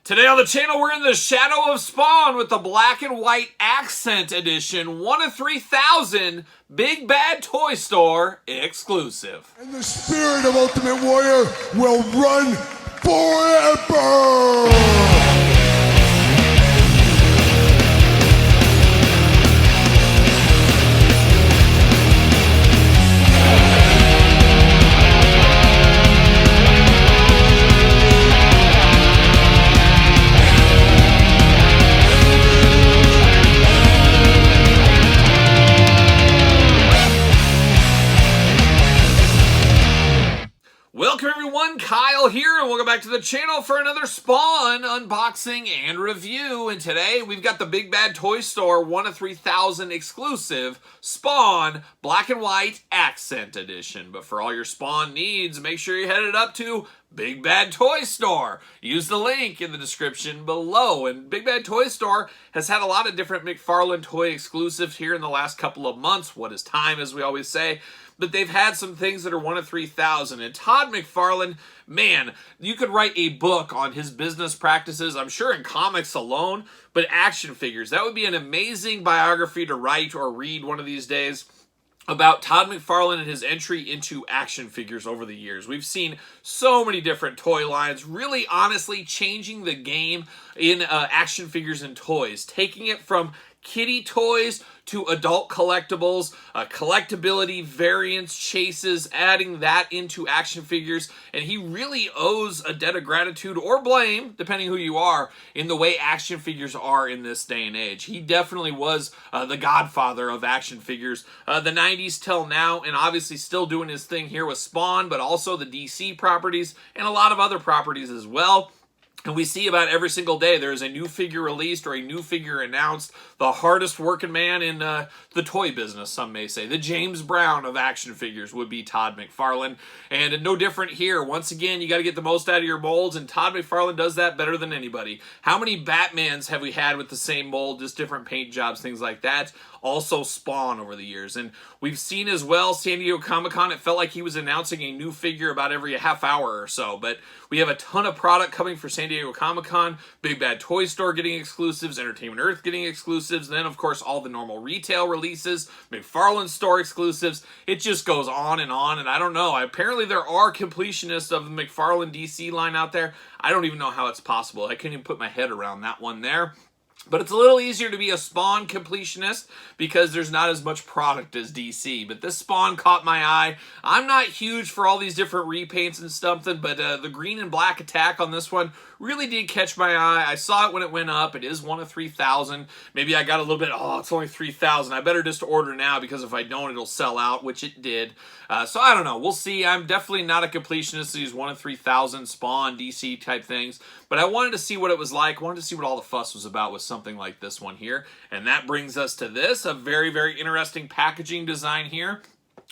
Today on the channel, we're in the Shadow of Spawn with the black and white accent edition, 1 of 3,000 Big Bad Toy Store exclusive. And the spirit of Ultimate Warrior will run forever! Welcome everyone, Kyle here, and welcome back to the channel for another Spawn unboxing and review. And today we've got the Big Bad Toy Store 1 of 3,000 exclusive Spawn Black and White Accent Edition. But for all your Spawn needs, make sure you head it up to Big Bad Toy Store. Use the link in the description below. And Big Bad Toy Store has had a lot of different McFarlane toy exclusives here in the last couple of months. What is time, as we always say. But they've had some things that are 1 of 3,000. And Todd McFarlane, man, you could write a book on his business practices, I'm sure in comics alone, but action figures. That would be an amazing biography to write or read one of these days about Todd McFarlane and his entry into action figures over the years. We've seen so many different toy lines, really honestly changing the game in action figures and toys, taking it from kiddie toys to adult collectibles, collectability, variants, chases, adding that into action figures. And he really owes a debt of gratitude or blame, depending who you are, in the way action figures are in this day and age. He definitely was the godfather of action figures. The 90s till now, and obviously still doing his thing here with Spawn, but also the DC properties and a lot of other properties as well. And we see about every single day there is a new figure released or a new figure announced. The hardest working man in the toy business, some may say. The James Brown of action figures would be Todd McFarlane. And no different here. Once again, you got to get the most out of your molds, and Todd McFarlane does that better than anybody. How many Batmans have we had with the same mold, just different paint jobs, things like that? Also Spawn over the years. And we've seen as well, San Diego Comic-Con, it felt like he was announcing a new figure about every half hour or so. But we have a ton of product coming for San Diego Comic-Con, Big Bad Toy Store getting exclusives, Entertainment Earth getting exclusives, and then of course all the normal retail releases, McFarlane Store exclusives. It just goes on, and I don't know. Apparently there are completionists of the McFarlane DC line out there. I don't even know how it's possible. I couldn't even put my head around that one there. But it's a little easier to be a Spawn completionist because there's not as much product as DC. But this Spawn caught my eye. I'm not huge for all these different repaints and something, but the green and black attack on this one really did catch my eye. I saw it when it went up. It is 1 of 3,000. Maybe I got a little bit, oh, it's only 3,000. I better just order now because if I don't, it'll sell out, which it did. So I don't know. We'll see. I'm definitely not a completionist of these 1 of 3,000 Spawn, DC type things. But I wanted to see what it was like. I wanted to see what all the fuss was about with something like this one here. And that brings us to this, a very, very interesting packaging design here.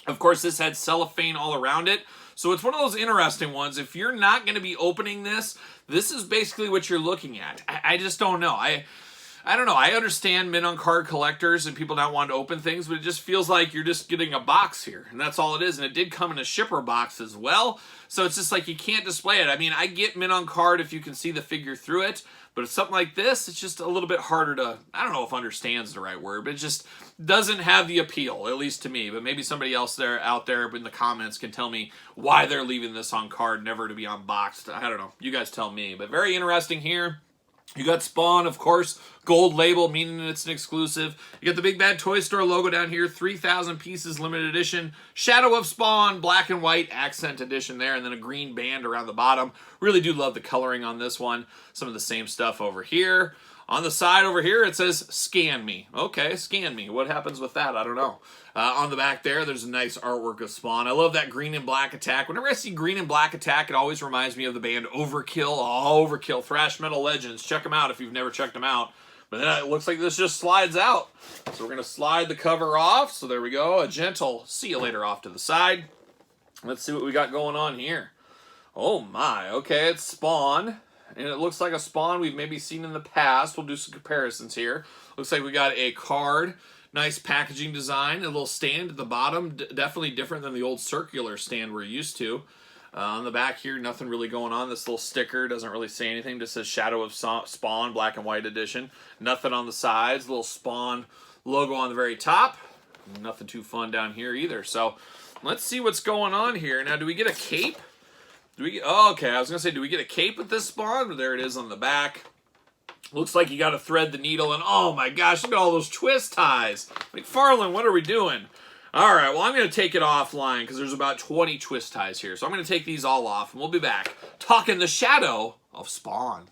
Of course, this had cellophane all around it. So it's one of those interesting ones. If you're not going to be opening this, this is basically what you're looking at. I just don't know. I don't know. I understand men on card collectors and people not wanting to open things, but it just feels like you're just getting a box here. And that's all it is. And it did come in a shipper box as well. So it's just like you can't display it. I mean, I get men on card if you can see the figure through it. But it's something like this, it's just a little bit harder to, I don't know if understand's the right word, but it just doesn't have the appeal, at least to me. But maybe somebody else out there in the comments can tell me why they're leaving this on card, never to be unboxed. I don't know. You guys tell me. But very interesting here. You got Spawn, of course, gold label, meaning it's an exclusive. You got the Big Bad Toy Store logo down here, 3,000 pieces, limited edition. Shadow of Spawn, black and white accent edition there, and then a green band around the bottom. Really do love the coloring on this one. Some of the same stuff over here. On the side over here, it says, scan me. Okay, scan me. What happens with that? I don't know. On the back there, there's a nice artwork of Spawn. I love that green and black attack. Whenever I see green and black attack, it always reminds me of the band Overkill. Oh, Overkill, thrash metal legends. Check them out if you've never checked them out. But then it looks like this just slides out. So we're going to slide the cover off. So there we go. A gentle see you later off to the side. Let's see what we got going on here. Oh my. Okay, it's Spawn. And it looks like a Spawn we've maybe seen in the past. We'll do some comparisons here. Looks like we got a card. Nice packaging design. A little stand at the bottom. Definitely different than the old circular stand we're used to. On the back here, nothing really going on. This little sticker doesn't really say anything. Just says Shadow of Spawn, black and white edition. Nothing on the sides. Little Spawn logo on the very top. Nothing too fun down here either. So let's see what's going on here. Now, do we get a cape? Oh, okay, I was going to say, do we get a cape with this Spawn? There it is on the back. Looks like you got to thread the needle, and oh my gosh, look at all those twist ties. McFarlane, what are we doing? All right, well, I'm going to take it offline because there's about 20 twist ties here. So I'm going to take these all off, and we'll be back talking the Shadow of Spawn.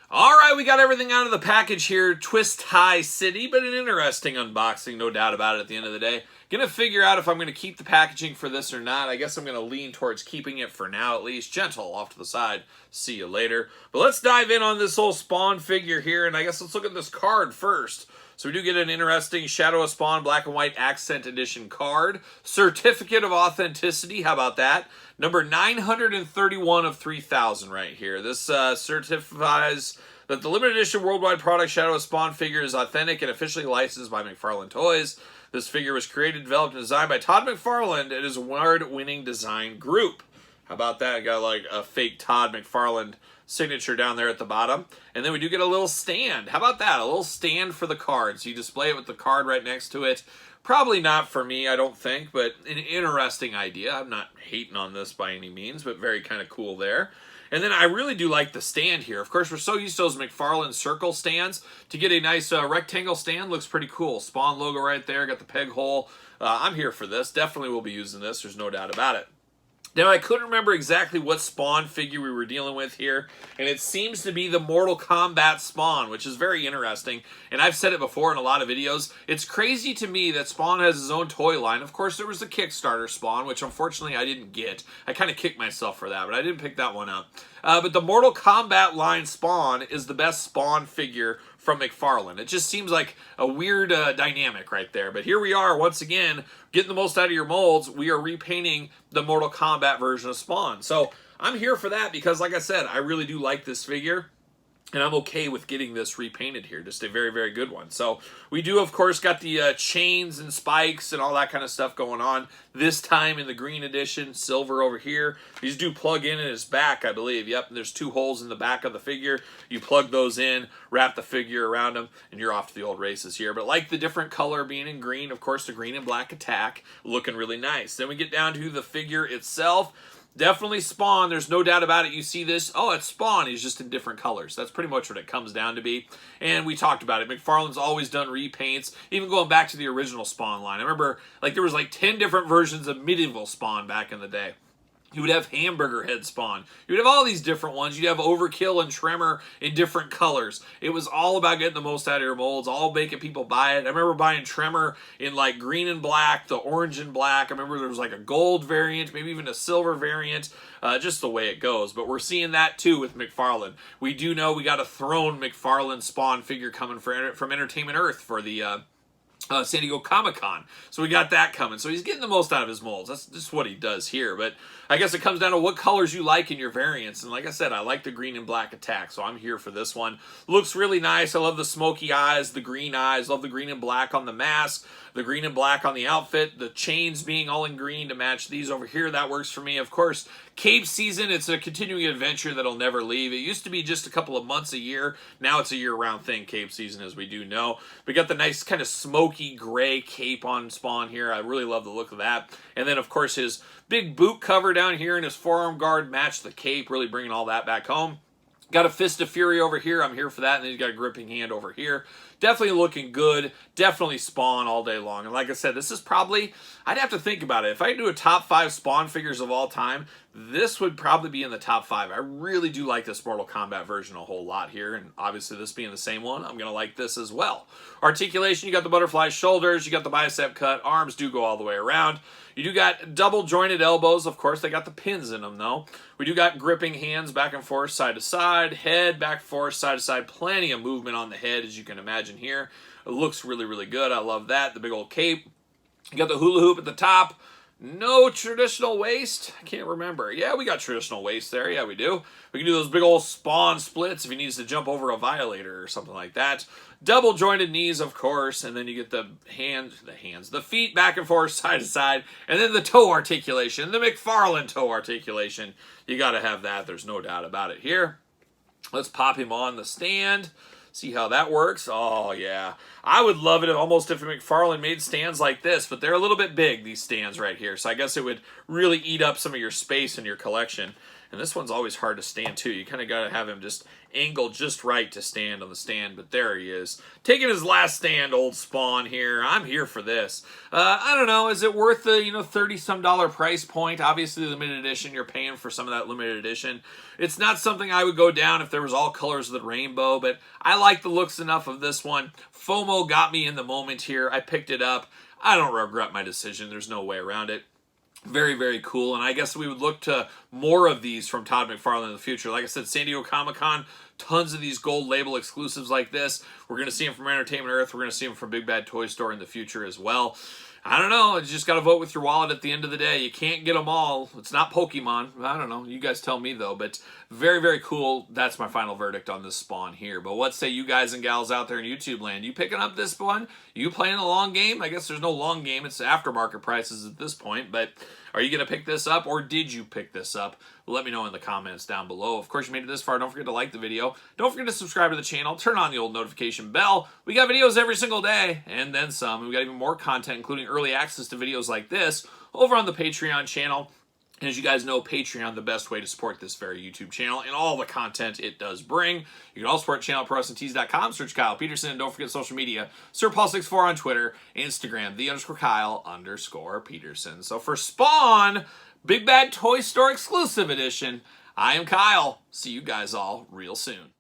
All right, we got everything out of the package here. Twist Tie City, but an interesting unboxing, no doubt about it at the end of the day. Gonna figure out if I'm going to keep the packaging for this or not. I guess I'm going to lean towards keeping it for now, at least. Gentle off to the side. See you later. But let's dive in on this whole Spawn figure here, and I guess let's look at this card first. So we do get an interesting Shadow of Spawn black and white accent edition card. Certificate of authenticity, how about that? Number 931 of 3,000 right here. This certifies that the limited edition worldwide product Shadow of Spawn figure is authentic and officially licensed by McFarlane Toys. This figure was created, developed, and designed by Todd McFarlane and his award-winning design group. How about that? Got like a fake Todd McFarlane signature down there at the bottom. And then we do get a little stand. How about that? A little stand for the card. So you display it with the card right next to it. Probably not for me, I don't think, but an interesting idea. I'm not hating on this by any means, but very kind of cool there. And then I really do like the stand here. Of course, we're so used to those McFarlane circle stands. To get a nice rectangle stand looks pretty cool. Spawn logo right there, got the peg hole. I'm here for this. Definitely will be using this. There's no doubt about it. Now, I couldn't remember exactly what Spawn figure we were dealing with here, and it seems to be the Mortal Kombat Spawn, which is very interesting, and I've said it before in a lot of videos. It's crazy to me that Spawn has his own toy line. Of course, there was the Kickstarter Spawn, which unfortunately I didn't get. I kind of kicked myself for that, but I didn't pick that one up. But the Mortal Kombat line Spawn is the best Spawn figure from McFarlane. It just seems like a weird dynamic right there. But here we are, once again, getting the most out of your molds. We are repainting the Mortal Kombat version of Spawn. So I'm here for that because, like I said, I really do like this figure. And I'm okay with getting this repainted here. Just a very, very good one. So we do, of course, got the chains and spikes and all that kind of stuff going on. This time in the green edition, silver over here. These do plug in his back, I believe. Yep, and there's 2 holes in the back of the figure. You plug those in, wrap the figure around them, and you're off to the old races here. But like the different color being in green, of course, the green and black attack, looking really nice. Then we get down to the figure itself. Definitely Spawn, there's no doubt about it. You see this, oh, it's Spawn, he's just in different colors. That's pretty much what it comes down to be. And we talked about it. McFarlane's always done repaints, even going back to the original Spawn line. I remember like there was like 10 different versions of medieval Spawn back in the day. You would have Hamburger Head Spawn. You would have all these different ones. You'd have Overkill and Tremor in different colors. It was all about getting the most out of your molds, all making people buy it. I remember buying Tremor in like green and black, the orange and black. I remember there was like a gold variant, maybe even a silver variant, just the way it goes. But we're seeing that too with McFarlane. We do know we got a Throne McFarlane Spawn figure coming from Entertainment Earth for the San Diego Comic-Con. So we got that coming. So he's getting the most out of his molds. That's just what he does here. But I guess it comes down to what colors you like in your variants. And like I said, I like the green and black attack. So I'm here for this one. Looks really nice. I love the smoky eyes, the green eyes. Love the green and black on the mask. The green and black on the outfit. The chains being all in green to match these over here. That works for me. Of course, Cape season, it's a continuing adventure that'll never leave. It used to be just a couple of months a year. Now it's a year-round thing, Cape season, as we do know. We got the nice kind of smoky gray cape on Spawn here. I really love the look of that. And then, of course, his big boot cover down here and his forearm guard match the cape, really bringing all that back home. Got a Fist of Fury over here. I'm here for that. And then he's got a gripping hand over here. Definitely looking good. Definitely Spawn all day long. And like I said, this is probably, I'd have to think about it. If I do a top 5 Spawn figures of all time, this would probably be in the top 5. I really do like this Mortal Kombat version a whole lot here. And obviously this being the same one, I'm going to like this as well. Articulation, you got the butterfly shoulders. You got the bicep cut. Arms do go all the way around. You do got double jointed elbows. Of course, they got the pins in them, though. We do got gripping hands back and forth, side to side. Head back and forth, side to side. Plenty of movement on the head, as you can imagine here. It looks really, really good. I love that. The big old cape. You got the hula hoop at the top. No traditional waist? I can't remember. Yeah, we got traditional waist there. Yeah, we do. We can do those big old spawn splits if he needs to jump over a violator or something like that. Double jointed knees, of course, and then you get the feet back and forth, side to side, and then the toe articulation, the McFarlane toe articulation. You got to have that. There's no doubt about it here. Let's pop him on the stand. See how that works? Oh, yeah. I would love it almost if McFarlane made stands like this, but they're a little bit big, these stands right here. So I guess it would really eat up some of your space in your collection. And this one's always hard to stand, too. You kind of got to have him just angled just right to stand on the stand. But there he is. Taking his last stand, old Spawn here. I'm here for this. I don't know. Is it worth the, $30-some price point? Obviously, the limited edition, you're paying for some of that limited edition. It's not something I would go down if there was all colors of the rainbow, but I like the looks enough of this one. FOMO got me in the moment here. I picked it up. I don't regret my decision. There's no way around it. Very, very cool, and I guess we would look to more of these from Todd McFarlane in the future. Like I said, San Diego Comic-Con, tons of these gold label exclusives like this. We're going to see them from Entertainment Earth. We're going to see them from Big Bad Toy Store in the future as well. I don't know. You just got to vote with your wallet at the end of the day. You can't get them all. It's not Pokemon. I don't know. You guys tell me, though. But very, very cool. That's my final verdict on this Spawn here. But what say you guys and gals out there in YouTube land? You picking up this one? You playing a long game? I guess there's no long game. It's aftermarket prices at this point. But are you going to pick this up, or did you pick this up? Let me know in the comments down below. Of course, you made it this far. Don't forget to like the video. Don't forget to subscribe to the channel. Turn on the old notification bell. We got videos every single day, and then some. And we got even more content, including early access to videos like this, over on the Patreon channel. And as you guys know, Patreon, the best way to support this very YouTube channel and all the content it does bring. You can also support the channel at ProWrestlingTees.com. Search Kyle Peterson. And don't forget social media. SirPaul64 on Twitter, Instagram, _Kyle_Peterson. So for Spawn, Big Bad Toy Store exclusive edition, I am Kyle. See you guys all real soon.